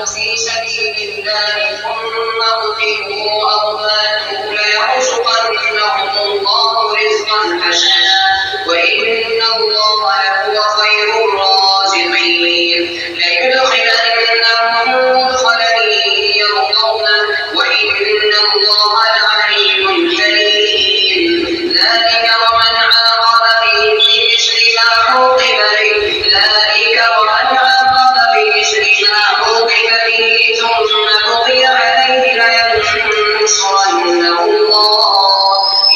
في سبيل الله ثم قتلوا أو ماتوا ليرزقنهم الله رزقا حسنا وإن الله لهو خير الرازقين ليدخلنهم مدخلا يرضونه وإن الله لعليم حليم ذلك ومن عاقب بمثل ما عوقب به ثم بغي عليه لينصرنه الله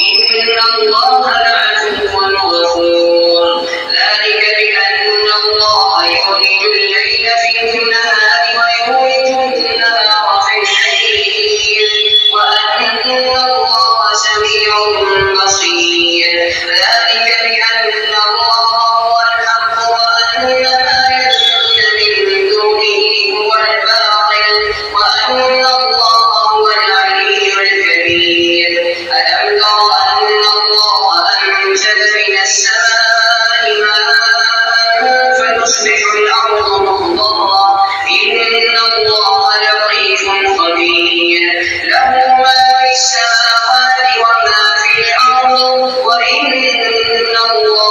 إن الله لعفو غفور ذلك بأن الله يولج الليل في النهار ويولج النهار في الليل وأن الله سميع بصير ذلك بأن الله هو الحق وأن ما يدعون من دونه هو الباطل وأن الله هو العلي الكبير ألم تر أن الله أنزل من السماء ماء فتصبح الأرض مخضرا إن الله لطيف خبير له ما في السماوات وما في الأرض وإن الله